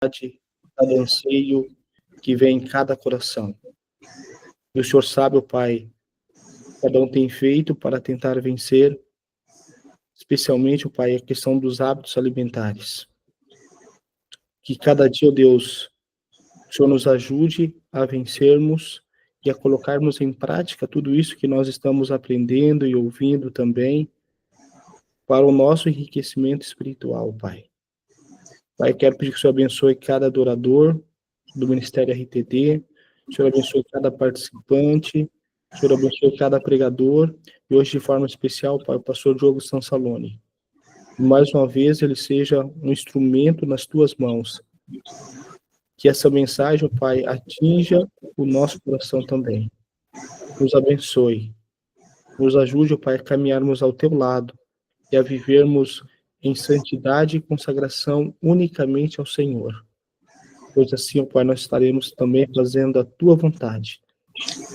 cada anseio que vem em cada coração. E o Senhor sabe, ó Pai, cada um tem feito para tentar vencer, especialmente, ó Pai, a questão dos hábitos alimentares. Que cada dia, ó Deus, o Senhor nos ajude a vencermos e a colocarmos em prática tudo isso que nós estamos aprendendo e ouvindo também, para o nosso enriquecimento espiritual, Pai. Pai, quero pedir que o Senhor abençoe cada adorador do Ministério RTD, o Senhor abençoe cada participante, o Senhor abençoe cada pregador, e hoje de forma especial, Pai, o pastor Diogo Sansaloni. E mais uma vez ele seja um instrumento nas tuas mãos. Que essa mensagem, Pai, atinja o nosso coração também. Nos abençoe. Nos ajude, Pai, a caminharmos ao teu lado e a vivermos em santidade e consagração unicamente ao Senhor. Pois assim, Pai, nós estaremos também fazendo a tua vontade.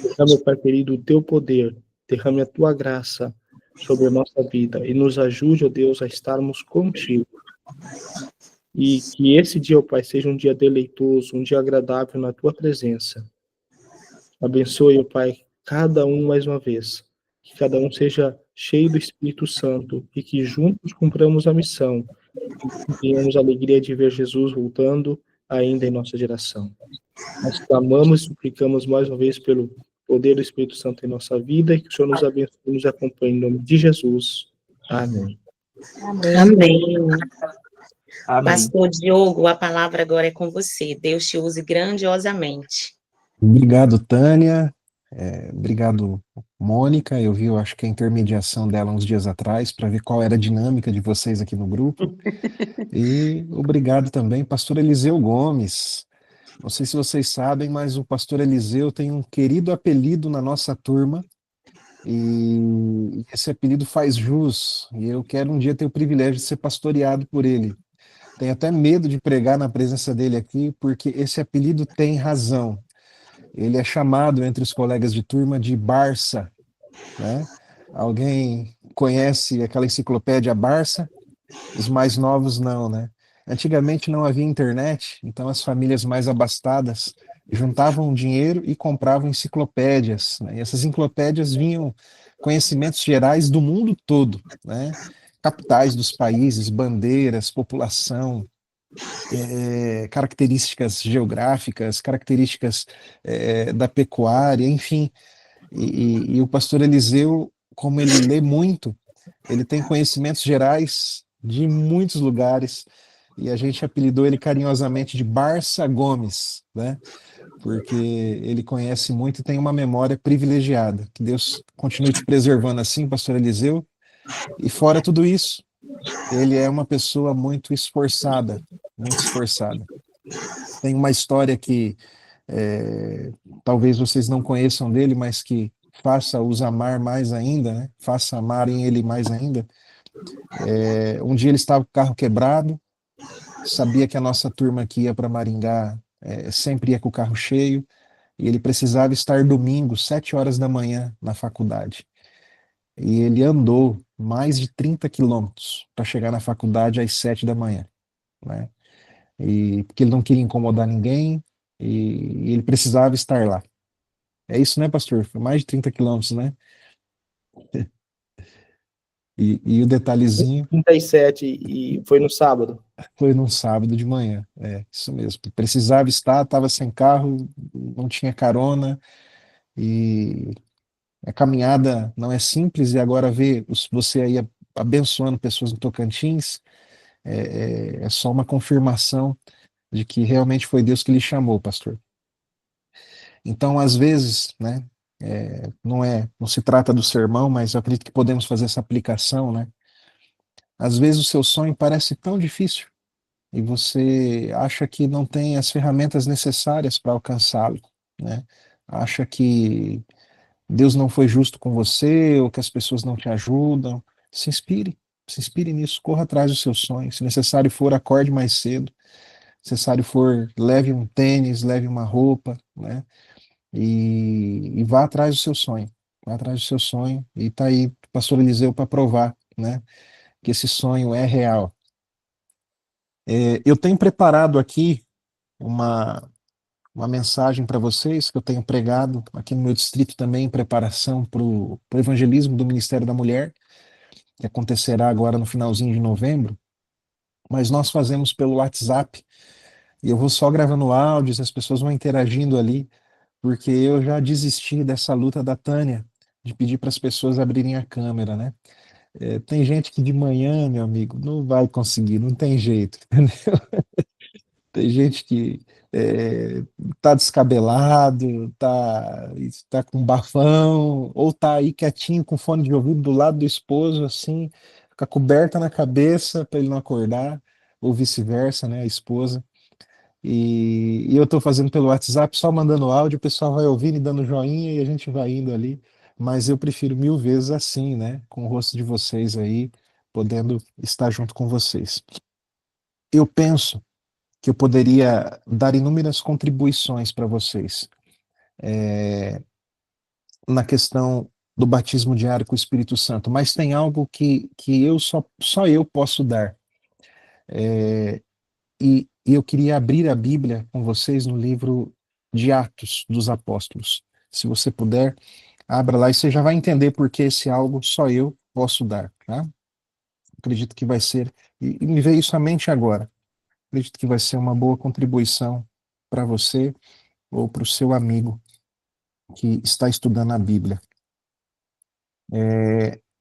Derrame, Pai querido, o teu poder, derrame a tua graça sobre a nossa vida e nos ajude, ó Deus, a estarmos contigo. E que esse dia, ó Pai, seja um dia deleitoso, um dia agradável na tua presença. Abençoe, ó Pai, cada um mais uma vez. Que cada um seja cheio do Espírito Santo e que juntos cumpramos a missão e tenhamos a alegria de ver Jesus voltando ainda em nossa geração. Nós clamamos e suplicamos mais uma vez pelo poder do Espírito Santo em nossa vida e que o Senhor nos abençoe e nos acompanhe em nome de Jesus. Amém. Amém. Amém. Pastor Diogo, a palavra agora é com você. Deus te use grandiosamente. Obrigado, Tânia. Obrigado, Mônica. Eu acho que a intermediação dela uns dias atrás, para ver qual era a dinâmica de vocês aqui no grupo. E obrigado também, pastor Eliseu Gomes. Não sei se vocês sabem, mas o pastor Eliseu tem um querido apelido na nossa turma, e esse apelido faz jus, e eu quero um dia ter o privilégio de ser pastoreado por ele. Tenho até medo de pregar na presença dele aqui, porque esse apelido tem razão. Ele é chamado entre os colegas de turma de Barça, né? Alguém conhece aquela enciclopédia Barça? Os mais novos não, né? Antigamente não havia internet, então as famílias mais abastadas juntavam dinheiro e compravam enciclopédias, né? E essas enciclopédias vinham conhecimentos gerais do mundo todo, né? Capitais dos países, bandeiras, população, características geográficas, características da pecuária, enfim. E o pastor Eliseu, como ele lê muito, ele tem conhecimentos gerais de muitos lugares, e a gente apelidou ele carinhosamente de Barça Gomes, né? Porque ele conhece muito e tem uma memória privilegiada. Que Deus continue te preservando assim, pastor Eliseu. E fora tudo isso, ele é uma pessoa muito esforçada, muito esforçada. Tem uma história que talvez vocês não conheçam dele, mas que faça-os amar mais ainda, né? Faça amarem ele mais ainda. Um dia ele estava com o carro quebrado, sabia que a nossa turma que ia para Maringá sempre ia com o carro cheio, e ele precisava estar domingo, 7 horas da manhã, na faculdade. E ele andou mais de 30 quilômetros para chegar na faculdade às 7 da manhã, né? E porque ele não queria incomodar ninguém, e ele precisava estar lá. É isso, né, pastor? Foi mais de 30 quilômetros, né? E o detalhezinho 37 e foi no sábado. foi num sábado de manhã. Isso mesmo. Precisava estar, estava sem carro, não tinha carona, e a caminhada não é simples, e agora ver você aí abençoando pessoas no Tocantins é só uma confirmação de que realmente foi Deus que lhe chamou, pastor. Então, às vezes, né, não se trata do sermão, mas eu acredito que podemos fazer essa aplicação, né? Às vezes o seu sonho parece tão difícil e você acha que não tem as ferramentas necessárias para alcançá-lo, né? Acha que Deus não foi justo com você ou que as pessoas não te ajudam. Se inspire nisso, corra atrás do seu sonho. Se necessário for, acorde mais cedo. Se necessário for, leve um tênis, leve uma roupa, né? E vá atrás do seu sonho. Vá atrás do seu sonho. E está aí o pastor Eliseu para provar, né, que esse sonho é real. Eu tenho preparado aqui uma, uma mensagem para vocês que eu tenho pregado aqui no meu distrito também, em preparação para o evangelismo do Ministério da Mulher, que acontecerá agora no finalzinho de novembro, mas nós fazemos pelo WhatsApp, e eu vou só gravando áudios, as pessoas vão interagindo ali, porque eu já desisti dessa luta da Tânia, de pedir para as pessoas abrirem a câmera, né? Tem gente que de manhã, meu amigo, não vai conseguir, não tem jeito. Tem gente que tá descabelado, tá com bafão, ou tá aí quietinho com fone de ouvido do lado do esposo, assim, com a coberta na cabeça para ele não acordar, ou vice-versa, né, a esposa. E eu tô fazendo pelo WhatsApp, só mandando áudio, o pessoal vai ouvindo e dando joinha e a gente vai indo ali. Mas eu prefiro mil vezes assim, né, com o rosto de vocês aí, podendo estar junto com vocês. Eu penso que eu poderia dar inúmeras contribuições para vocês na questão do batismo diário com o Espírito Santo, mas tem algo que eu só eu posso dar. E eu queria abrir a Bíblia com vocês no livro de Atos dos Apóstolos. Se você puder, abra lá e você já vai entender porque esse algo só eu posso dar, tá? Acredito que vai ser, e me veio isso à mente agora. Acredito que vai ser uma boa contribuição para você ou para o seu amigo que está estudando a Bíblia.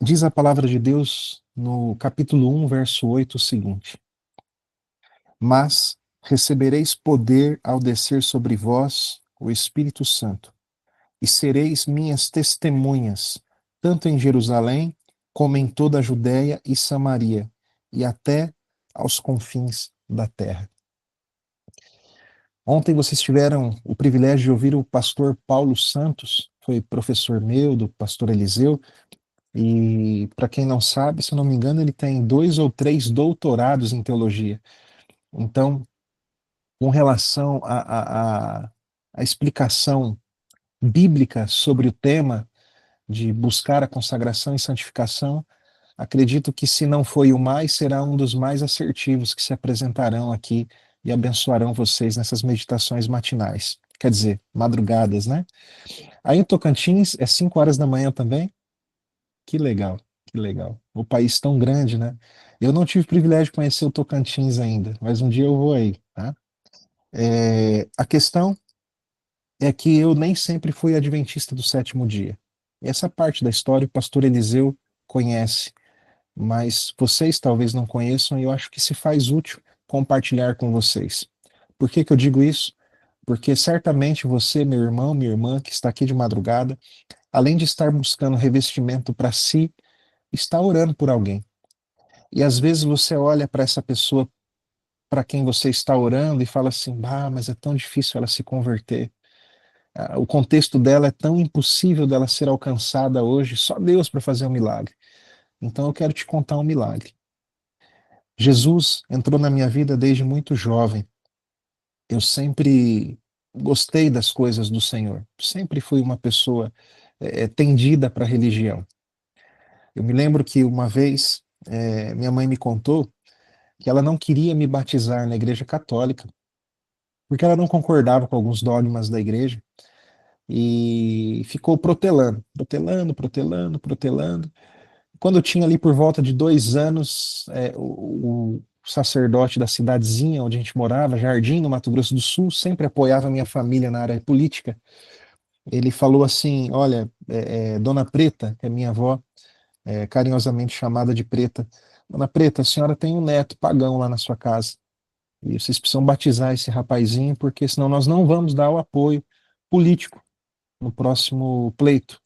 Diz a palavra de Deus no capítulo 1, verso 8, o seguinte: Mas recebereis poder ao descer sobre vós o Espírito Santo, e sereis minhas testemunhas, tanto em Jerusalém, como em toda a Judéia e Samaria, e até aos confins da terra. Ontem vocês tiveram o privilégio de ouvir o pastor Paulo Santos, foi professor meu, do pastor Eliseu, e para quem não sabe, se eu não me engano, ele tem 2 ou 3 doutorados em teologia. Então, com relação à explicação bíblica sobre o tema de buscar a consagração e santificação, acredito que se não foi o mais, será um dos mais assertivos que se apresentarão aqui e abençoarão vocês nessas meditações matinais. Quer dizer, madrugadas, né? Aí em Tocantins é 5 horas da manhã também. Que legal, que legal. O país tão grande, né? Eu não tive o privilégio de conhecer o Tocantins ainda, mas um dia eu vou aí, tá? A questão é que eu nem sempre fui adventista do sétimo dia. Essa parte da história o pastor Eliseu conhece, mas vocês talvez não conheçam e eu acho que se faz útil compartilhar com vocês. Por que que eu digo isso? Porque certamente você, meu irmão, minha irmã, que está aqui de madrugada, além de estar buscando revestimento para si, está orando por alguém. E às vezes você olha para essa pessoa para quem você está orando e fala assim: "Ah, mas é tão difícil ela se converter. O contexto dela é tão impossível dela ser alcançada hoje, só Deus para fazer um milagre". Então eu quero te contar um milagre. Jesus entrou na minha vida desde muito jovem. Eu sempre gostei das coisas do Senhor. Sempre fui uma pessoa tendida para a religião. Eu me lembro que uma vez minha mãe me contou que ela não queria me batizar na igreja católica, porque ela não concordava com alguns dogmas da igreja e ficou protelando, protelando, protelando, protelando. Quando eu tinha ali por volta de 2 anos, o sacerdote da cidadezinha onde a gente morava, Jardim, no Mato Grosso do Sul, sempre apoiava a minha família na área política. Ele falou assim: Olha, Dona Preta, que é minha avó, carinhosamente chamada de Preta, Dona Preta, a senhora tem um neto pagão lá na sua casa. E vocês precisam batizar esse rapazinho, porque senão nós não vamos dar o apoio político no próximo pleito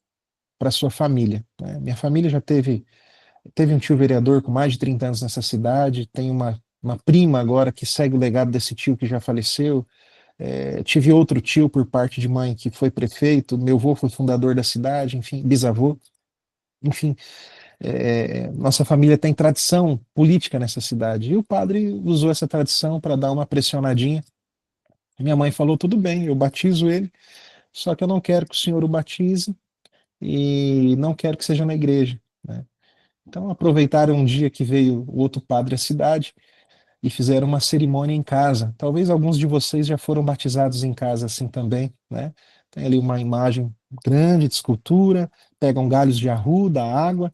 para sua família, né? Minha família já teve um tio vereador com mais de 30 anos nessa cidade, tem uma prima agora que segue o legado desse tio que já faleceu. Tive outro tio por parte de mãe que foi prefeito, meu avô foi fundador da cidade, enfim, bisavô. Enfim, nossa família tem tradição política nessa cidade. E o padre usou essa tradição para dar uma pressionadinha. Minha mãe falou: tudo bem, eu batizo ele, só que eu não quero que o senhor o batize e não quero que seja na igreja, né? Então aproveitaram um dia que veio o outro padre à cidade e fizeram uma cerimônia em casa. Talvez alguns de vocês já foram batizados em casa assim também, né? Tem ali uma imagem grande de escultura, pegam galhos de arruda, água,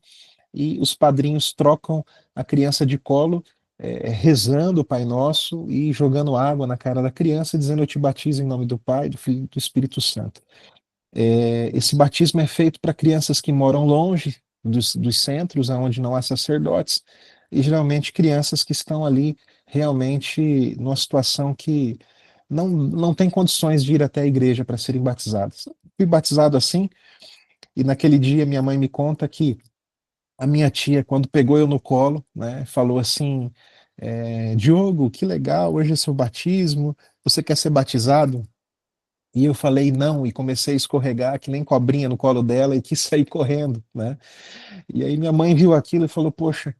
e os padrinhos trocam a criança de colo, rezando o Pai Nosso e jogando água na cara da criança, dizendo: eu te batizo em nome do Pai, do Filho e do Espírito Santo. Esse batismo é feito para crianças que moram longe dos centros, onde não há sacerdotes, e geralmente crianças que estão ali realmente numa situação que não tem condições de ir até a igreja para serem batizadas. Fui batizado assim, e naquele dia minha mãe me conta que a minha tia, quando pegou eu no colo, né, falou assim: Diogo, que legal, hoje é seu batismo, você quer ser batizado? E eu falei não, e comecei a escorregar que nem cobrinha no colo dela e quis sair correndo, né? E aí minha mãe viu aquilo e falou: poxa,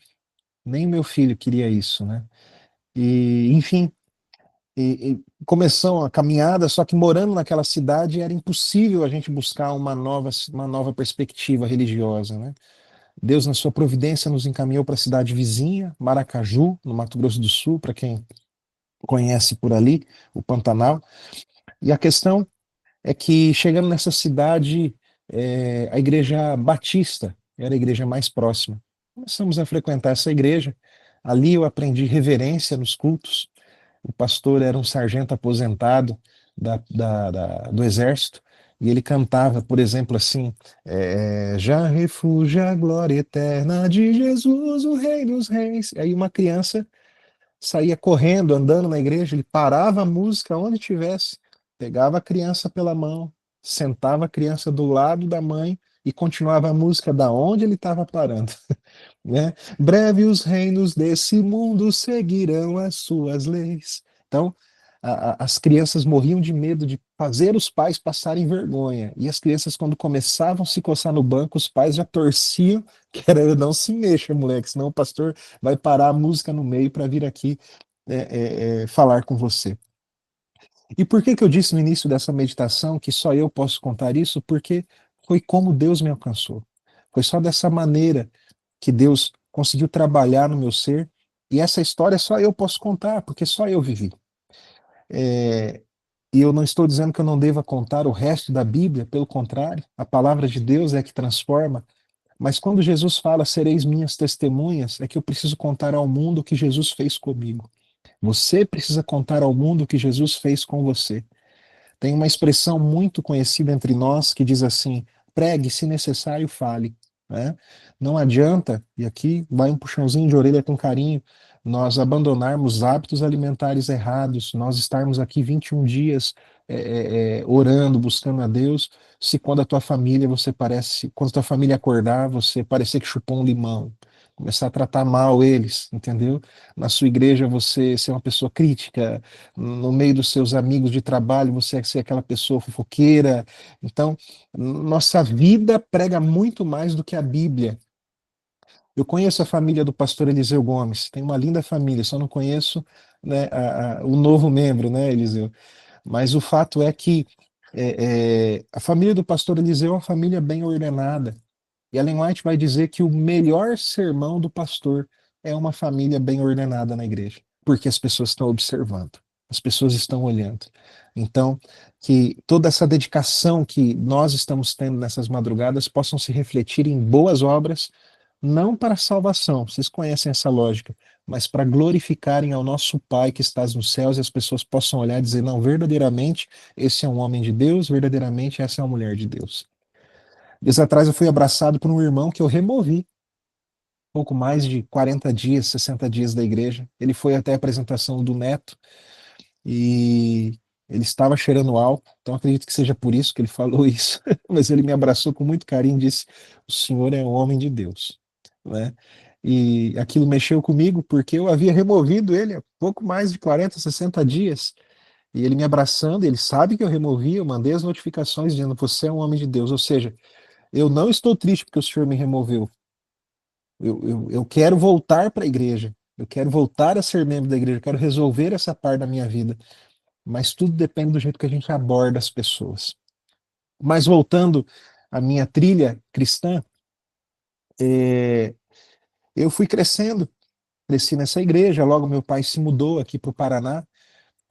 nem meu filho queria isso, né? E, enfim, começou a caminhada, só que morando naquela cidade era impossível a gente buscar uma nova perspectiva religiosa, né? Deus, na sua providência, nos encaminhou para a cidade vizinha, Maracaju, no Mato Grosso do Sul, para quem conhece por ali, o Pantanal. E a questão é que, chegando nessa cidade, a igreja batista era a igreja mais próxima. Começamos a frequentar essa igreja. Ali eu aprendi reverência nos cultos. O pastor era um sargento aposentado do exército, e ele cantava, por exemplo, assim: já refúgio a glória eterna de Jesus, o Rei dos Reis. Aí uma criança saía correndo, andando na igreja, ele parava a música onde tivesse, pegava a criança pela mão, sentava a criança do lado da mãe e continuava a música da onde ele estava parando, né? Breve os reinos desse mundo seguirão as suas leis. Então, as crianças morriam de medo de fazer os pais passarem vergonha. E as crianças, quando começavam a se coçar no banco, os pais já torciam, que era: não se mexa, moleque, senão o pastor vai parar a música no meio para vir aqui falar com você. E por que que eu disse no início dessa meditação que só eu posso contar isso? Porque foi como Deus me alcançou. Foi só dessa maneira que Deus conseguiu trabalhar no meu ser. E essa história só eu posso contar, porque só eu vivi. É, e eu não estou dizendo que eu não deva contar o resto da Bíblia, pelo contrário, a palavra de Deus é que transforma. Mas quando Jesus fala: sereis minhas testemunhas, é que eu preciso contar ao mundo o que Jesus fez comigo. Você precisa contar ao mundo o que Jesus fez com você. Tem uma expressão muito conhecida entre nós que diz assim: pregue, se necessário, fale. Né? Não adianta, e aqui vai um puxãozinho de orelha com carinho, nós abandonarmos hábitos alimentares errados, nós estarmos aqui 21 dias orando, buscando a Deus, se quando a tua família quando a tua família acordar, você parecer que chupou um limão, começar a tratar mal eles, entendeu? Na sua igreja você ser uma pessoa crítica, no meio dos seus amigos de trabalho você é ser aquela pessoa fofoqueira. Então, nossa vida prega muito mais do que a Bíblia. Eu conheço a família do pastor Eliseu Gomes, tem uma linda família, só não conheço, né, o novo membro, né, Eliseu? Mas o fato é que a família do pastor Eliseu é uma família bem ordenada. E Ellen White vai dizer que o melhor sermão do pastor é uma família bem ordenada na igreja, porque as pessoas estão observando, as pessoas estão olhando. Então, que toda essa dedicação que nós estamos tendo nessas madrugadas possam se refletir em boas obras, não para a salvação, vocês conhecem essa lógica, mas para glorificarem ao nosso Pai que estás nos céus, e as pessoas possam olhar e dizer: não, verdadeiramente esse é um homem de Deus, verdadeiramente essa é uma mulher de Deus. Dias atrás eu fui abraçado por um irmão que eu removi, pouco mais de 40 dias, 60 dias da igreja. Ele foi até a apresentação do neto e ele estava cheirando álcool, então acredito que seja por isso que ele falou isso. Mas ele me abraçou com muito carinho e disse: o senhor é um homem de Deus, né? E aquilo mexeu comigo porque eu havia removido ele há pouco mais de 40, 60 dias. E ele me abraçando, ele sabe que eu removi, eu mandei as notificações dizendo: você é um homem de Deus. Ou seja, eu não estou triste porque o Senhor me removeu. Eu quero voltar para a igreja. Eu quero voltar a ser membro da igreja. Eu quero resolver essa parte da minha vida. Mas tudo depende do jeito que a gente aborda as pessoas. Mas voltando à minha trilha cristã, eu fui crescendo cresci nessa igreja, logo meu pai se mudou aqui para o Paraná,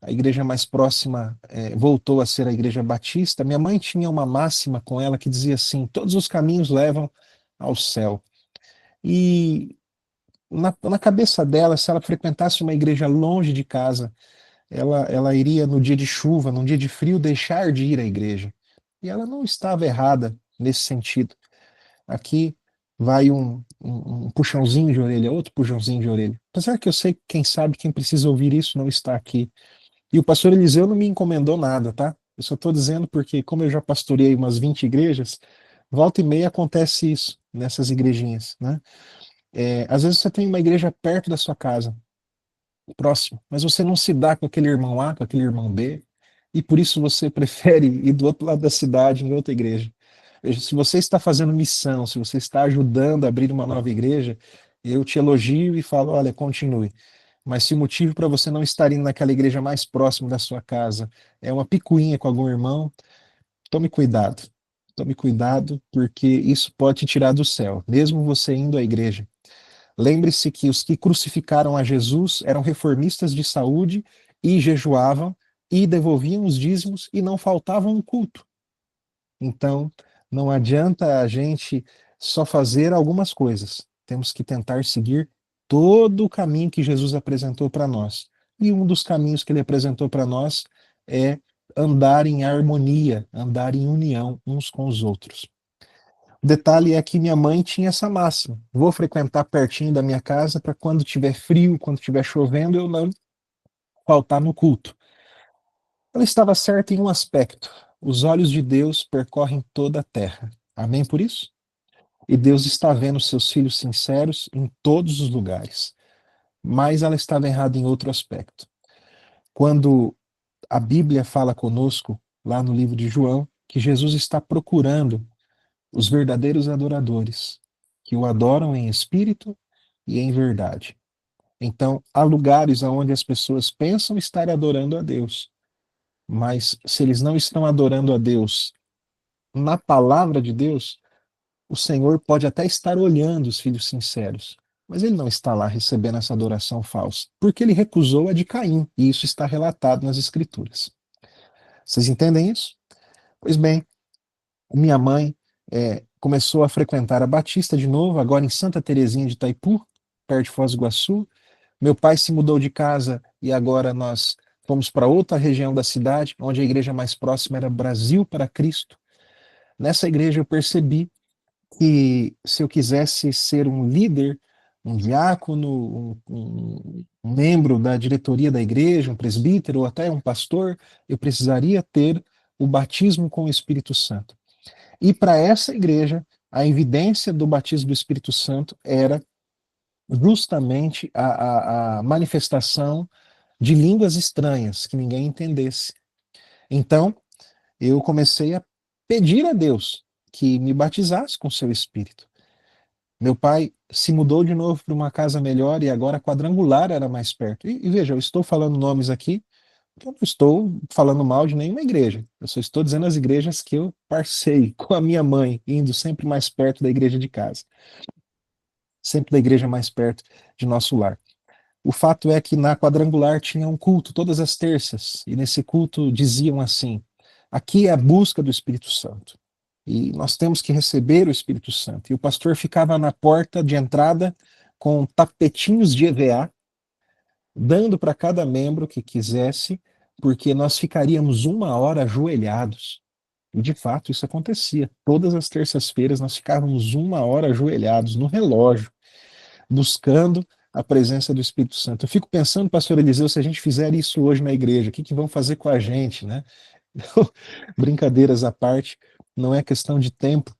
a igreja mais próxima voltou a ser a Igreja Batista. Minha mãe tinha uma máxima com ela que dizia assim: todos os caminhos levam ao céu. E na cabeça dela, se ela frequentasse uma igreja longe de casa, ela iria no dia de chuva, num dia de frio, deixar de ir à igreja. E ela não estava errada nesse sentido. Aqui vai um puxãozinho de orelha, outro puxãozinho de orelha. Apesar que eu sei que quem sabe, quem precisa ouvir isso não está aqui. E o pastor Eliseu não me encomendou nada, tá? Eu só estou dizendo porque, como eu já pastoreei umas 20 igrejas, volta e meia acontece isso nessas igrejinhas, né? Às vezes você tem uma igreja perto da sua casa, próximo, mas você não se dá com aquele irmão A, com aquele irmão B, e por isso você prefere ir do outro lado da cidade, em outra igreja. Veja, se você está fazendo missão, se você está ajudando a abrir uma nova igreja, eu te elogio e falo, olha, continue. Mas se o motivo para você não estar indo naquela igreja mais próxima da sua casa é uma picuinha com algum irmão, tome cuidado. Tome cuidado, porque isso pode te tirar do céu, mesmo você indo à igreja. Lembre-se que os que crucificaram a Jesus eram reformistas de saúde e jejuavam e devolviam os dízimos e não faltavam um culto. Então, não adianta a gente só fazer algumas coisas. Temos que tentar seguir todo o caminho que Jesus apresentou para nós. E um dos caminhos que ele apresentou para nós é andar em harmonia, andar em união uns com os outros. O detalhe é que minha mãe tinha essa máxima: vou frequentar pertinho da minha casa para quando tiver frio, quando tiver chovendo, eu não faltar no culto. Ela estava certa em um aspecto: os olhos de Deus percorrem toda a terra. Amém por isso? E Deus está vendo seus filhos sinceros em todos os lugares. Mas ela estava errada em outro aspecto. Quando a Bíblia fala conosco, lá no livro de João, que Jesus está procurando os verdadeiros adoradores, que o adoram em espírito e em verdade. Então, há lugares onde as pessoas pensam estar adorando a Deus, mas se eles não estão adorando a Deus na palavra de Deus, o Senhor pode até estar olhando os filhos sinceros, mas ele não está lá recebendo essa adoração falsa, porque ele recusou a de Caim, e isso está relatado nas Escrituras. Vocês entendem isso? Pois bem, minha mãe começou a frequentar a Batista de novo, agora em Santa Terezinha de Itaipu, perto de Foz do Iguaçu. Meu pai se mudou de casa e agora nós fomos para outra região da cidade, onde a igreja mais próxima era Brasil para Cristo. Nessa igreja eu percebi que se eu quisesse ser um líder, um diácono, um membro da diretoria da igreja, um presbítero ou até um pastor, eu precisaria ter o batismo com o Espírito Santo. E para essa igreja, a evidência do batismo do Espírito Santo era justamente a manifestação de línguas estranhas que ninguém entendesse. Então, eu comecei a pedir a Deus que me batizasse com seu Espírito. Meu pai se mudou de novo para uma casa melhor e agora a quadrangular era mais perto. E veja, eu estou falando nomes aqui, eu não estou falando mal de nenhuma igreja. Eu só estou dizendo as igrejas que eu passei com a minha mãe, indo sempre mais perto da igreja de casa. Sempre da igreja mais perto de nosso lar. O fato é que na quadrangular tinha um culto todas as terças, e nesse culto diziam assim: aqui é a busca do Espírito Santo, e nós temos que receber o Espírito Santo. E o pastor ficava na porta de entrada com tapetinhos de EVA, dando para cada membro que quisesse, porque nós ficaríamos 1 hora ajoelhados. E de fato isso acontecia. Todas as terças-feiras nós ficávamos 1 hora ajoelhados no relógio, buscando a presença do Espírito Santo. Eu fico pensando, pastor Eliseu, se a gente fizer isso hoje na igreja, o que, que vão fazer com a gente, né? Brincadeiras à parte, não é questão de tempo,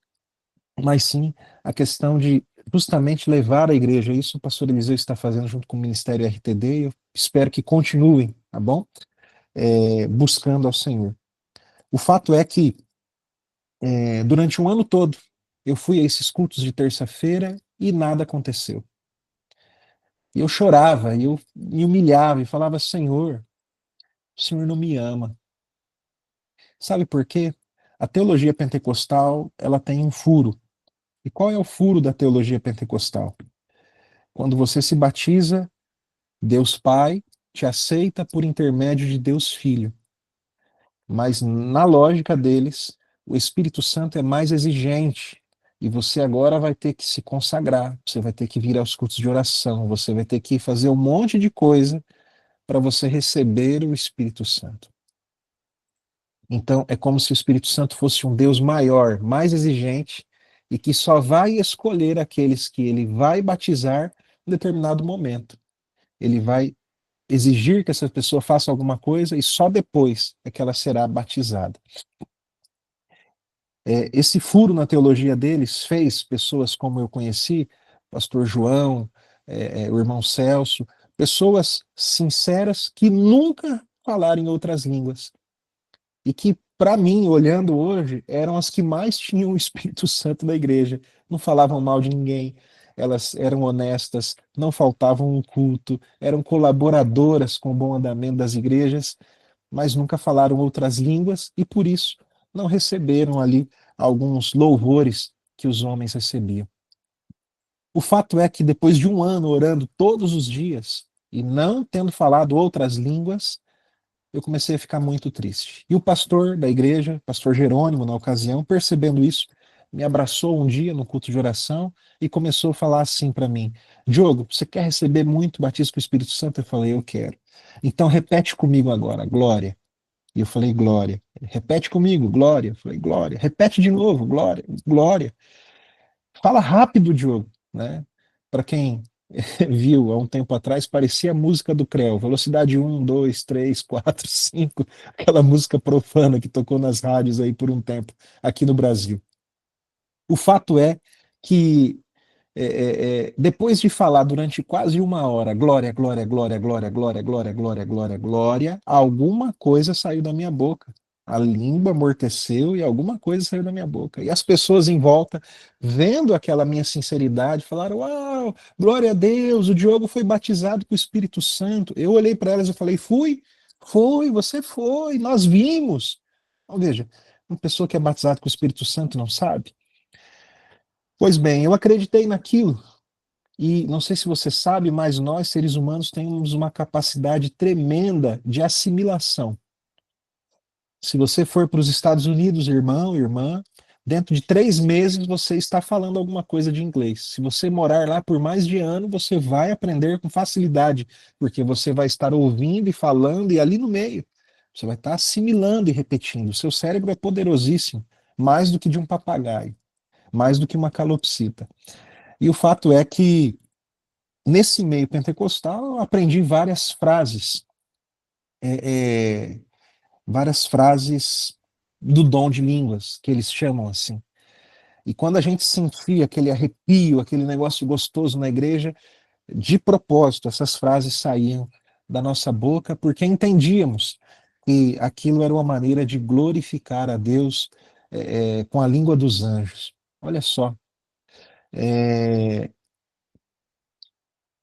mas sim a questão de justamente levar a igreja. Isso o pastor Eliseu está fazendo junto com o Ministério RTD, e eu espero que continuem, tá bom? Buscando ao Senhor. O fato é que durante um ano todo eu fui a esses cultos de terça-feira e nada aconteceu. E eu chorava, e eu me humilhava e falava: Senhor, o Senhor não me ama. Sabe por quê? A teologia pentecostal, ela tem um furo. E qual é o furo da teologia pentecostal? Quando você se batiza, Deus Pai te aceita por intermédio de Deus Filho. Mas na lógica deles, o Espírito Santo é mais exigente. E você agora vai ter que se consagrar, você vai ter que vir aos cultos de oração, você vai ter que fazer um monte de coisa para você receber o Espírito Santo. Então, é como se o Espírito Santo fosse um Deus maior, mais exigente, e que só vai escolher aqueles que ele vai batizar em determinado momento. Ele vai exigir que essa pessoa faça alguma coisa e só depois é que ela será batizada. Esse furo na teologia deles fez pessoas como eu conheci, pastor João, o irmão Celso, pessoas sinceras que nunca falaram em outras línguas e que, para mim, olhando hoje, eram as que mais tinham o Espírito Santo da igreja. Não falavam mal de ninguém, elas eram honestas, não faltavam um culto, eram colaboradoras com o bom andamento das igrejas, mas nunca falaram outras línguas e, por isso, não receberam ali alguns louvores que os homens recebiam. O fato é que, depois de um ano orando todos os dias e não tendo falado outras línguas, eu comecei a ficar muito triste. E o pastor da igreja, pastor Jerônimo, na ocasião, percebendo isso, me abraçou um dia no culto de oração e começou a falar assim para mim: Diogo, você quer receber muito batismo com o Espírito Santo? Eu falei: eu quero. Então repete comigo agora, glória. E eu falei: glória. Repete comigo, glória. Eu falei: glória. Repete de novo, glória, glória. Fala rápido, Diogo, né? Para quem viu há um tempo atrás, parecia a música do Creu, velocidade 1, 2, 3, 4, 5, aquela música profana que tocou nas rádios aí por um tempo aqui no Brasil. O fato é que depois de falar durante quase uma hora, glória, glória, glória, glória, glória, glória, glória, glória, glória, alguma coisa saiu da minha boca. A língua amorteceu e alguma coisa saiu da minha boca. E as pessoas em volta, vendo aquela minha sinceridade, falaram: uau, glória a Deus, o Diogo foi batizado com o Espírito Santo. Eu olhei para elas e falei: foi, você foi, nós vimos. Então, veja, uma pessoa que é batizada com o Espírito Santo não sabe. Pois bem, eu acreditei naquilo. E não sei se você sabe, mas nós, seres humanos, temos uma capacidade tremenda de assimilação. Se você for para os Estados Unidos, irmão, irmã, dentro de 3 meses você está falando alguma coisa de inglês. Se você morar lá por mais de ano, você vai aprender com facilidade, porque você vai estar ouvindo e falando, e ali no meio, você vai estar assimilando e repetindo. O seu cérebro é poderosíssimo, mais do que de um papagaio, mais do que uma calopsita. E o fato é que, nesse meio pentecostal, eu aprendi várias frases do dom de línguas, que eles chamam assim. E quando a gente sentia aquele arrepio, aquele negócio gostoso na igreja, de propósito, essas frases saíam da nossa boca, porque entendíamos que aquilo era uma maneira de glorificar a Deus com a língua dos anjos. Olha só,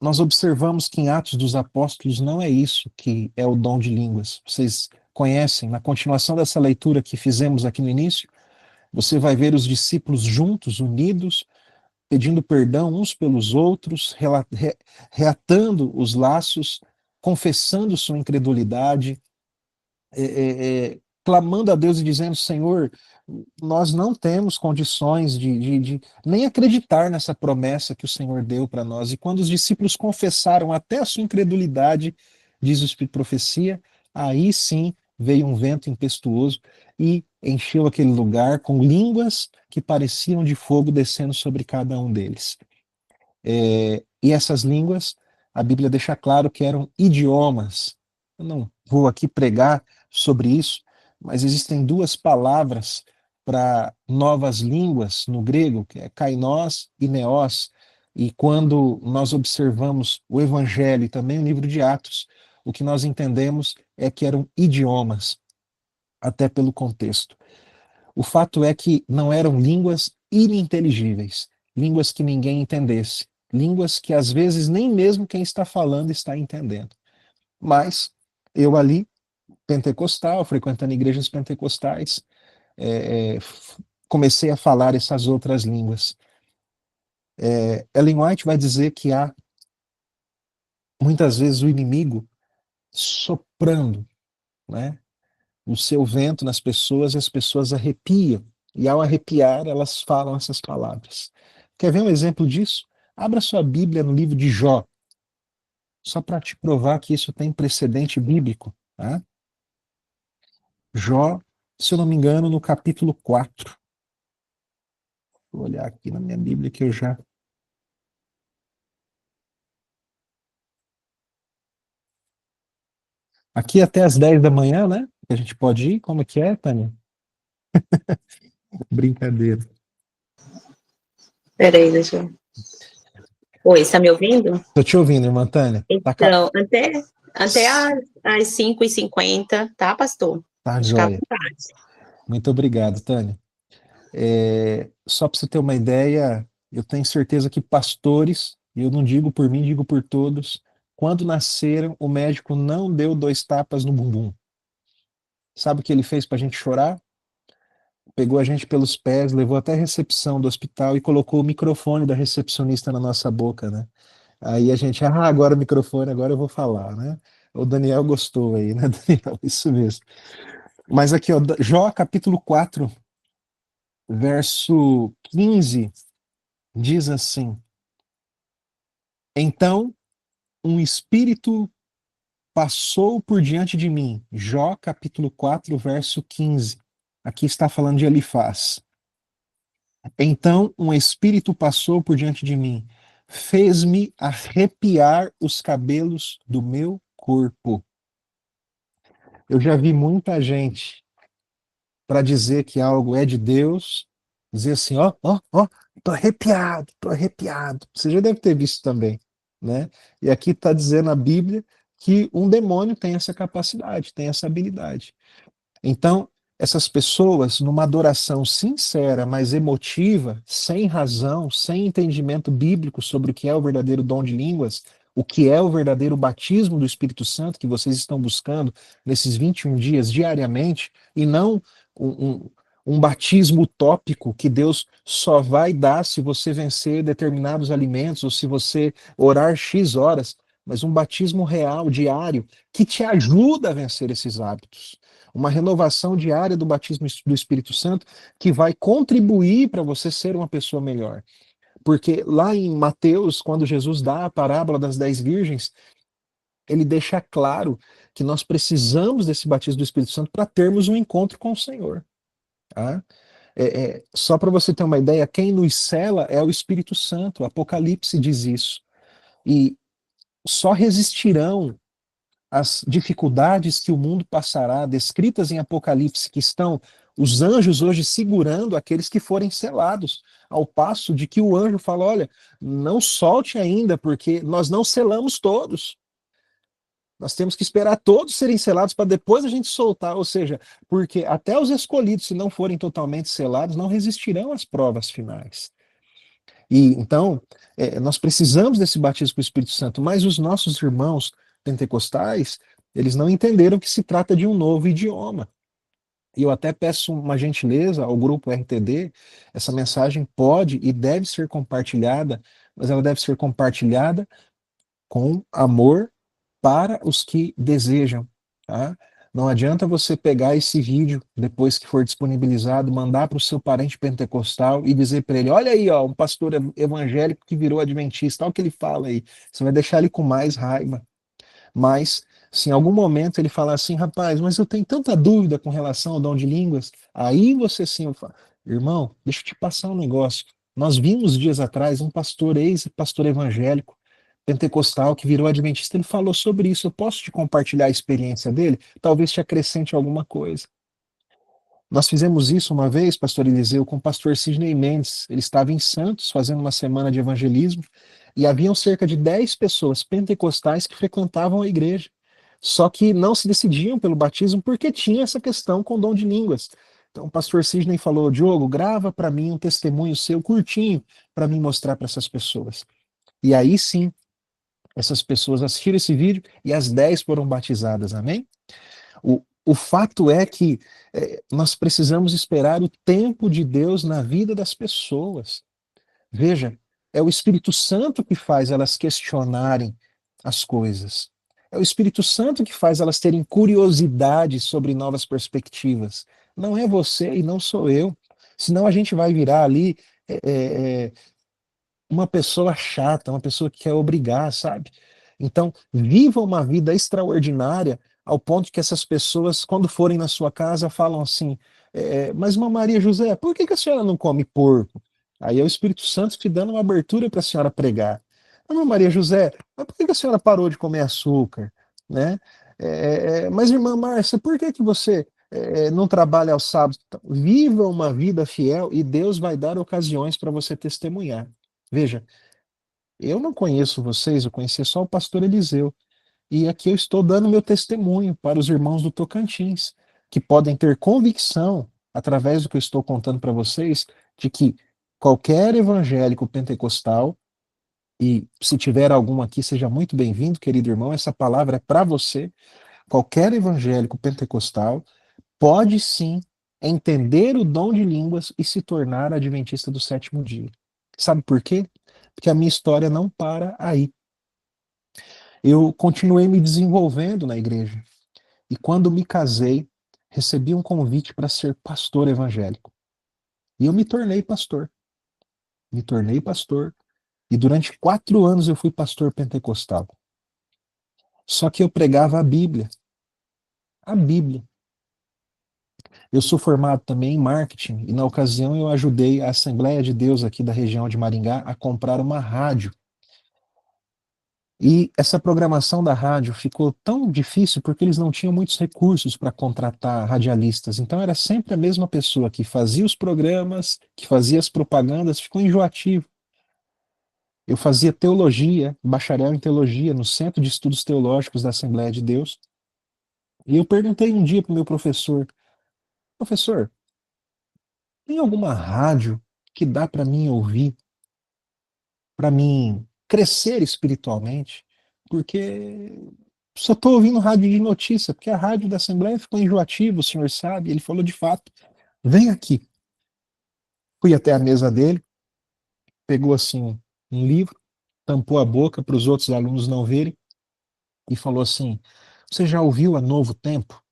nós observamos que em Atos dos Apóstolos não é isso que é o dom de línguas. Vocês conhecem, na continuação dessa leitura que fizemos aqui no início, você vai ver os discípulos juntos, unidos, pedindo perdão uns pelos outros, reatando os laços, confessando sua incredulidade, clamando a Deus e dizendo: Senhor, nós não temos condições de nem acreditar nessa promessa que o Senhor deu para nós. E quando os discípulos confessaram até a sua incredulidade, diz o Espírito de Profecia, aí sim veio um vento impetuoso e encheu aquele lugar com línguas que pareciam de fogo descendo sobre cada um deles. E essas línguas, a Bíblia deixa claro que eram idiomas. Eu não vou aqui pregar sobre isso, mas existem 2 palavras para novas línguas no grego, que é kainós e neós. E quando nós observamos o Evangelho e também o livro de Atos, o que nós entendemos é que eram idiomas, até pelo contexto. O fato é que não eram línguas ininteligíveis, línguas que ninguém entendesse, línguas que às vezes nem mesmo quem está falando está entendendo. Mas eu ali, pentecostal, frequentando igrejas pentecostais, comecei a falar essas outras línguas. Ellen White vai dizer que há muitas vezes o inimigo soprando, né, o seu vento nas pessoas e as pessoas arrepiam. E ao arrepiar, elas falam essas palavras. Quer ver um exemplo disso? Abra sua Bíblia no livro de Jó, só para te provar que isso tem precedente bíblico. Tá? Jó, se eu não me engano, no capítulo 4. Vou olhar aqui na minha Bíblia que eu já. Aqui até às 10 da manhã, né? A gente pode ir? Como é que é, Tânia? Brincadeira. Peraí, deixa eu... Oi, está me ouvindo? Tô te ouvindo, irmã Tânia. Então, até às 5h50, tá, pastor? Tá Ficar à joia. vontade. Muito obrigado, Tânia. Só para você ter uma ideia, eu tenho certeza que pastores, e eu não digo por mim, digo por todos, quando nasceram, o médico não deu 2 tapas no bumbum. Sabe o que ele fez para a gente chorar? Pegou a gente pelos pés, levou até a recepção do hospital e colocou o microfone da recepcionista na nossa boca, né? Aí a gente, agora o microfone, agora eu vou falar, né? O Daniel gostou aí, né, Daniel? Isso mesmo. Mas aqui, ó, Jó capítulo 4, verso 15, diz assim: Então um espírito passou por diante de mim. Jó capítulo 4, verso 15. Aqui está falando de Elifaz. Então um espírito passou por diante de mim, fez-me arrepiar os cabelos do meu corpo. Eu já vi muita gente, para dizer que algo é de Deus, dizer assim, ó, tô arrepiado, tô arrepiado. Você já deve ter visto também, né? E aqui está dizendo a Bíblia que um demônio tem essa capacidade, tem essa habilidade. Então, essas pessoas, numa adoração sincera, mas emotiva, sem razão, sem entendimento bíblico sobre o que é o verdadeiro dom de línguas, o que é o verdadeiro batismo do Espírito Santo que vocês estão buscando nesses 21 dias diariamente, e não um, um, um batismo utópico que Deus só vai dar se você vencer determinados alimentos ou se você orar X horas, mas um batismo real, diário, que te ajuda a vencer esses hábitos. Uma renovação diária do batismo do Espírito Santo que vai contribuir para você ser uma pessoa melhor. Porque lá em Mateus, quando Jesus dá a parábola das 10 virgens, ele deixa claro que nós precisamos desse batismo do Espírito Santo para termos um encontro com o Senhor. Tá? Só para você ter uma ideia, quem nos cela é o Espírito Santo. O Apocalipse diz isso. E só resistirão as dificuldades que o mundo passará, descritas em Apocalipse, que estão os anjos hoje segurando aqueles que forem selados, ao passo de que o anjo fala, olha, não solte ainda, porque nós não selamos todos. Nós temos que esperar todos serem selados para depois a gente soltar, ou seja, porque até os escolhidos, se não forem totalmente selados, não resistirão às provas finais. E então, nós precisamos desse batismo com o Espírito Santo, mas os nossos irmãos pentecostais, eles não entenderam que se trata de um novo idioma. E eu até peço uma gentileza ao grupo RTD, essa mensagem pode e deve ser compartilhada, mas ela deve ser compartilhada com amor para os que desejam, tá? Não adianta você pegar esse vídeo, depois que for disponibilizado, mandar para o seu parente pentecostal e dizer para ele, olha aí, ó, um pastor evangélico que virou adventista, olha o que ele fala aí. Você vai deixar ele com mais raiva. Mas, se em algum momento ele falar assim, rapaz, mas eu tenho tanta dúvida com relação ao dom de línguas, aí você sim, falo, irmão, deixa eu te passar um negócio. Nós vimos dias atrás um pastor, ex-pastor evangélico, pentecostal, que virou adventista, ele falou sobre isso. Eu posso te compartilhar a experiência dele? Talvez te acrescente alguma coisa. Nós fizemos isso uma vez, pastor Eliseu, com o pastor Sidney Mendes. Ele estava em Santos fazendo uma semana de evangelismo e haviam cerca de 10 pessoas pentecostais que frequentavam a igreja. Só que não se decidiam pelo batismo porque tinha essa questão com o dom de línguas. Então o pastor Sidney falou, Diogo, grava para mim um testemunho seu curtinho para mim mostrar para essas pessoas. E aí sim, essas pessoas assistiram esse vídeo e as 10 foram batizadas, amém? O fato é que nós precisamos esperar o tempo de Deus na vida das pessoas. Veja, é o Espírito Santo que faz elas questionarem as coisas. É o Espírito Santo que faz elas terem curiosidade sobre novas perspectivas. Não é você e não sou eu. Senão a gente vai virar ali é, é, é, uma pessoa chata, uma pessoa que quer obrigar, sabe? Então, viva uma vida extraordinária ao ponto que essas pessoas, quando forem na sua casa, falam assim: mas, Irmã Maria José, por que que a senhora não come porco? Aí é o Espírito Santo te dando uma abertura para a senhora pregar. Irmã Maria José, mas por que que a senhora parou de comer açúcar? Né? Mas, irmã Márcia, por que que você não trabalha aos sábados? Então, viva uma vida fiel e Deus vai dar ocasiões para você testemunhar. Veja, eu não conheço vocês, eu conheci só o pastor Eliseu. E aqui eu estou dando meu testemunho para os irmãos do Tocantins, que podem ter convicção, através do que eu estou contando para vocês, de que qualquer evangélico pentecostal, e se tiver algum aqui, seja muito bem-vindo, querido irmão, essa palavra é para você. Qualquer evangélico pentecostal pode sim entender o dom de línguas e se tornar adventista do sétimo dia. Sabe por quê? Porque a minha história não para aí. Eu continuei me desenvolvendo na igreja. E quando me casei, recebi um convite para ser pastor evangélico. E eu me tornei pastor. Me tornei pastor. E durante 4 anos eu fui pastor pentecostal. Só que eu pregava a Bíblia. A Bíblia. Eu sou formado também em marketing. E na ocasião eu ajudei a Assembleia de Deus aqui da região de Maringá a comprar uma rádio. E essa programação da rádio ficou tão difícil porque eles não tinham muitos recursos para contratar radialistas. Então era sempre a mesma pessoa que fazia os programas, que fazia as propagandas, ficou enjoativo. Eu fazia teologia, bacharel em teologia, no Centro de Estudos Teológicos da Assembleia de Deus. E eu perguntei um dia para o meu professor: professor, tem alguma rádio que dá para mim ouvir, para mim crescer espiritualmente? Porque só estou ouvindo rádio de notícia, porque a rádio da Assembleia ficou enjoativa, o senhor sabe. Ele falou de fato: vem aqui. Fui até a mesa dele, pegou assim um livro, tampou a boca para os outros alunos não verem e falou assim: você já ouviu a Novo Tempo?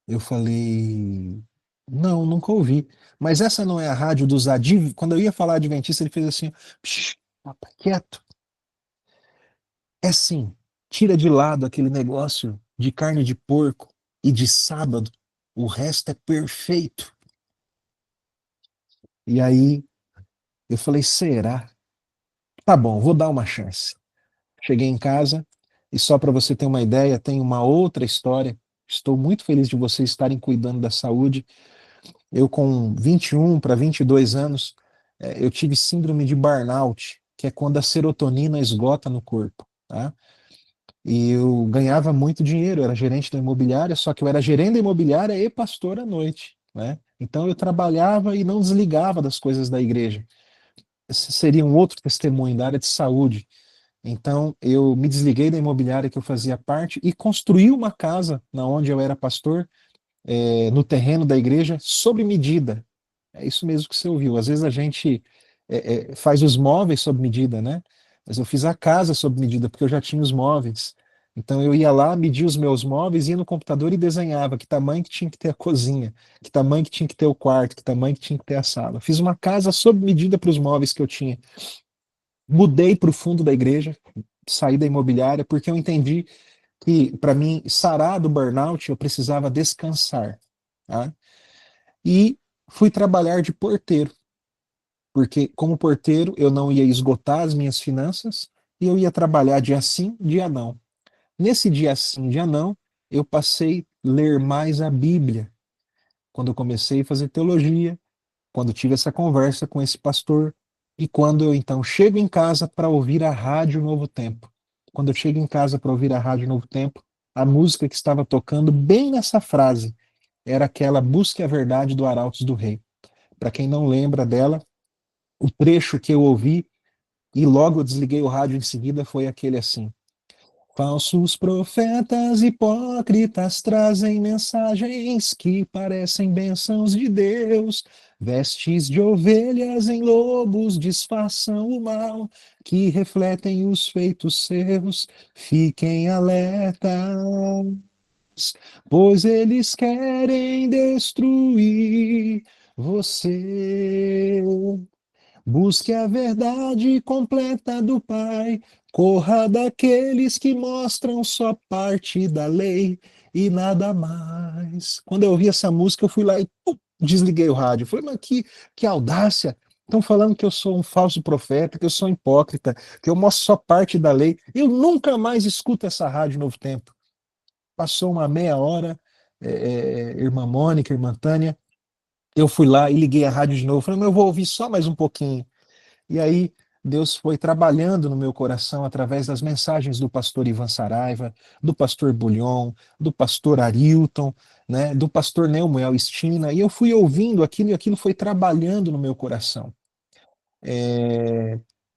Eu falei: não, nunca ouvi. Mas essa não é a rádio dos adventistas? Quando eu ia falar adventista, ele fez assim: "Psh, tá quieto. É sim, tira de lado aquele negócio de carne de porco e de sábado. O resto é perfeito." E aí eu falei: será? Tá bom, vou dar uma chance. Cheguei em casa e só para você ter uma ideia, tem uma outra história. Estou muito feliz de vocês estarem cuidando da saúde. Eu com 21 para 22 anos, eu tive síndrome de burnout, que é quando a serotonina esgota no corpo, tá? E eu ganhava muito dinheiro, eu era gerente da imobiliária, só que eu era gerente da imobiliária e pastor à noite, né? Então eu trabalhava e não desligava das coisas da igreja. Esse seria um outro testemunho da área de saúde. Então eu me desliguei da imobiliária que eu fazia parte e construí uma casa na onde eu era pastor, no terreno da igreja, sob medida. É isso mesmo que você ouviu. Às vezes a gente faz os móveis sob medida, né? Mas eu fiz a casa sob medida, porque eu já tinha os móveis. Então eu ia lá, media os meus móveis, ia no computador e desenhava que tamanho que tinha que ter a cozinha, que tamanho que tinha que ter o quarto, que tamanho que tinha que ter a sala. Fiz uma casa sob medida para os móveis que eu tinha. Mudei para o fundo da igreja, saí da imobiliária, porque eu entendi que, para mim, sarar do burnout, eu precisava descansar. Tá? E fui trabalhar de porteiro, porque como porteiro eu não ia esgotar as minhas finanças e eu ia trabalhar dia sim, dia não. Nesse dia sim, dia não, eu passei a ler mais a Bíblia. Quando eu comecei a fazer teologia, quando tive essa conversa com esse pastor e quando eu então chego em casa para ouvir a Rádio Novo Tempo. Quando eu chego em casa para ouvir a Rádio Novo Tempo, a música que estava tocando bem nessa frase era aquela Busque a Verdade do Arautos do Rei. Para quem não lembra dela, o trecho que eu ouvi e logo eu desliguei o rádio em seguida foi aquele assim: Falsos profetas hipócritas trazem mensagens que parecem bênçãos de Deus. Vestes de ovelhas em lobos disfarçam o mal, que refletem os feitos seus. Fiquem alertas, pois eles querem destruir você. Busque a verdade completa do Pai, corra daqueles que mostram só parte da lei e nada mais. Quando eu ouvi essa música, eu fui lá e desliguei o rádio. Eu falei, mas que audácia! Estão falando que eu sou um falso profeta, que eu sou hipócrita, que eu mostro só parte da lei. Eu nunca mais escuto essa rádio Novo Tempo. Passou uma meia hora, irmã Mônica, irmã Tânia, eu fui lá e liguei a rádio de novo. Falei, mas eu vou ouvir só mais um pouquinho. E aí Deus foi trabalhando no meu coração através das mensagens do pastor Ivan Saraiva, do pastor Bulhon, do pastor Arilton, né, do pastor Neumuel Estina, e eu fui ouvindo aquilo e aquilo foi trabalhando no meu coração.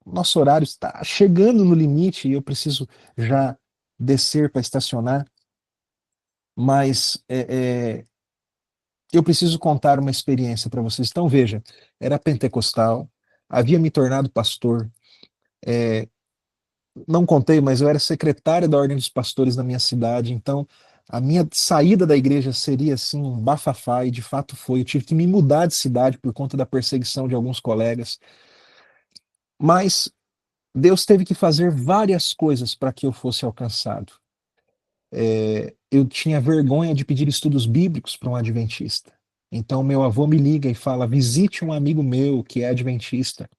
Nosso horário está chegando no limite e eu preciso já descer para estacionar, mas eu preciso contar uma experiência para vocês. Então, veja, era pentecostal, havia me tornado pastor, não contei, mas eu era secretário da Ordem dos Pastores na minha cidade, então a minha saída da igreja seria assim um bafafá, e de fato foi. Eu tive que me mudar de cidade por conta da perseguição de alguns colegas. Mas Deus teve que fazer várias coisas para que eu fosse alcançado. Eu tinha vergonha de pedir estudos bíblicos para um adventista. Então meu avô me liga e fala: visite um amigo meu que é adventista.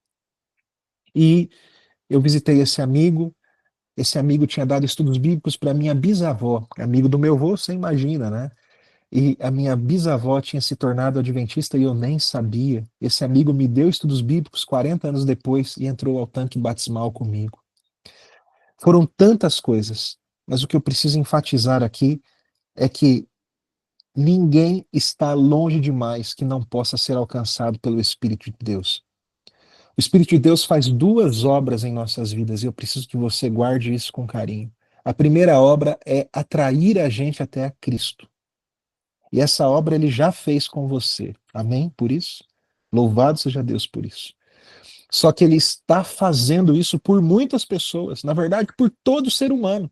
E eu visitei esse amigo. Esse amigo tinha dado estudos bíblicos para minha bisavó, amigo do meu avô, você imagina, né? E a minha bisavó tinha se tornado adventista e eu nem sabia. Esse amigo me deu estudos bíblicos 40 anos depois e entrou ao tanque batismal comigo. Foram tantas coisas, mas o que eu preciso enfatizar aqui é que ninguém está longe demais que não possa ser alcançado pelo Espírito de Deus. O Espírito de Deus faz duas obras em nossas vidas e eu preciso que você guarde isso com carinho. A primeira obra é atrair a gente até a Cristo. E essa obra ele já fez com você. Amém? Por isso? Louvado seja Deus por isso. Só que ele está fazendo isso por muitas pessoas, na verdade, por todo ser humano.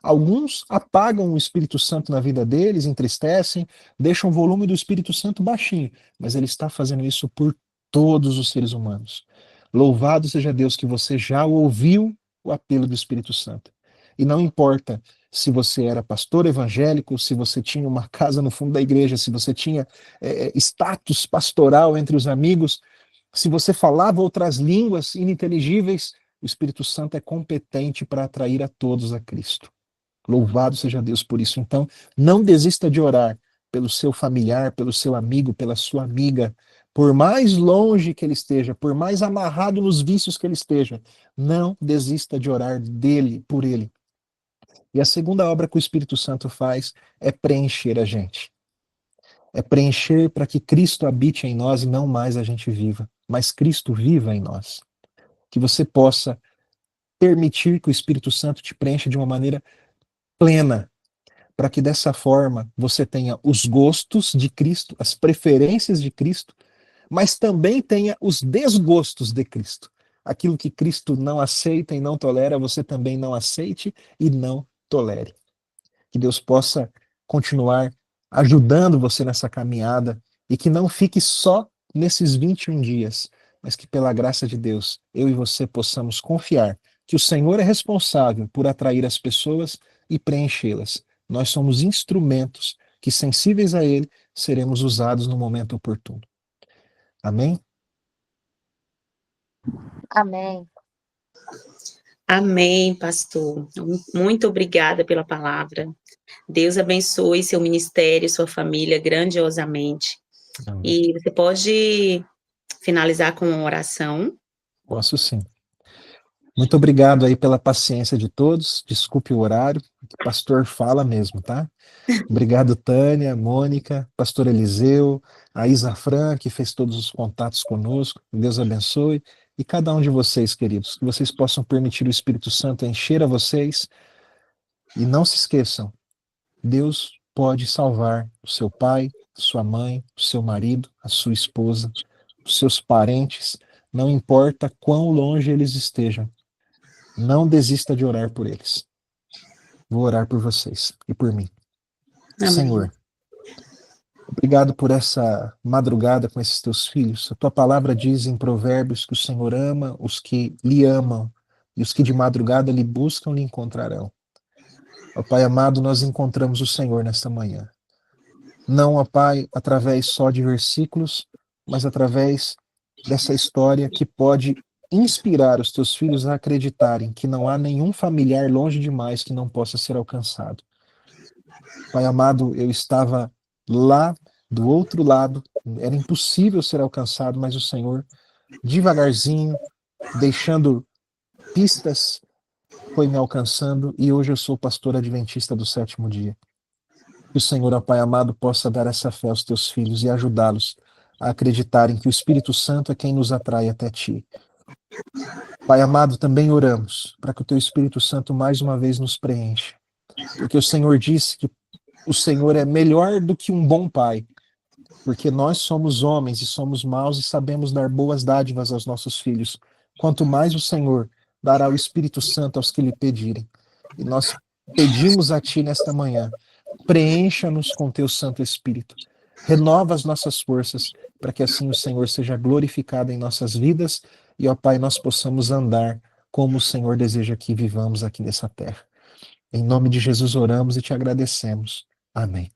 Alguns apagam o Espírito Santo na vida deles, entristecem, deixam o volume do Espírito Santo baixinho, mas ele está fazendo isso por todos os seres humanos. Louvado seja Deus que você já ouviu o apelo do Espírito Santo. E não importa se você era pastor evangélico, se você tinha uma casa no fundo da igreja, se você tinha status pastoral entre os amigos, se você falava outras línguas ininteligíveis, o Espírito Santo é competente para atrair a todos a Cristo. Louvado seja Deus por isso. Então, não desista de orar pelo seu familiar, pelo seu amigo, pela sua amiga. Por mais longe que ele esteja, por mais amarrado nos vícios que ele esteja, não desista de orar dele, por ele. E a segunda obra que o Espírito Santo faz é preencher a gente. É preencher para que Cristo habite em nós e não mais a gente viva, mas Cristo viva em nós. Que você possa permitir que o Espírito Santo te preencha de uma maneira plena, para que dessa forma você tenha os gostos de Cristo, as preferências de Cristo, mas também tenha os desgostos de Cristo. Aquilo que Cristo não aceita e não tolera, você também não aceite e não tolere. Que Deus possa continuar ajudando você nessa caminhada e que não fique só nesses 21 dias, mas que pela graça de Deus, eu e você possamos confiar que o Senhor é responsável por atrair as pessoas e preenchê-las. Nós somos instrumentos que, sensíveis a Ele, seremos usados no momento oportuno. Amém? Amém. Amém, pastor. Muito obrigada pela palavra. Deus abençoe seu ministério, sua família grandiosamente. Amém. E você pode finalizar com uma oração? Posso sim. Muito obrigado aí pela paciência de todos. Desculpe o horário, o pastor fala mesmo, tá? Obrigado, Tânia, Mônica, pastor Eliseu, a Isa Fran, que fez todos os contatos conosco. Deus abençoe. E cada um de vocês, queridos, que vocês possam permitir o Espírito Santo encher a vocês E não se esqueçam, Deus pode salvar o seu pai, sua mãe, o seu marido, a sua esposa, os seus parentes, não importa quão longe eles estejam. Não desista de orar por eles. Vou orar por vocês e por mim. Amém. Senhor, obrigado por essa madrugada com esses teus filhos. A tua palavra diz em Provérbios que o Senhor ama os que lhe amam e os que de madrugada lhe buscam lhe encontrarão. Ó Pai amado, nós encontramos o Senhor nesta manhã. Não, ó Pai, através só de versículos, mas através dessa história que pode inspirar os teus filhos a acreditarem que não há nenhum familiar longe demais que não possa ser alcançado. Pai amado, eu estava lá do outro lado, era impossível ser alcançado, mas o Senhor, devagarzinho, deixando pistas, foi me alcançando e hoje eu sou pastor adventista do 7º dia. Que o Senhor, ó Pai amado, possa dar essa fé aos teus filhos e ajudá-los a acreditarem que o Espírito Santo é quem nos atrai até ti. Pai amado, também oramos para que o teu Espírito Santo mais uma vez nos preencha, porque o Senhor disse que o Senhor é melhor do que um bom pai, porque nós somos homens e somos maus e sabemos dar boas dádivas aos nossos filhos. Quanto mais o Senhor dará o Espírito Santo aos que lhe pedirem. E nós pedimos a ti nesta manhã, preencha-nos com teu Santo Espírito, renova as nossas forças, para que assim o Senhor seja glorificado em nossas vidas e, ó Pai, nós possamos andar como o Senhor deseja que vivamos aqui nessa terra. Em nome de Jesus oramos e te agradecemos. Amém.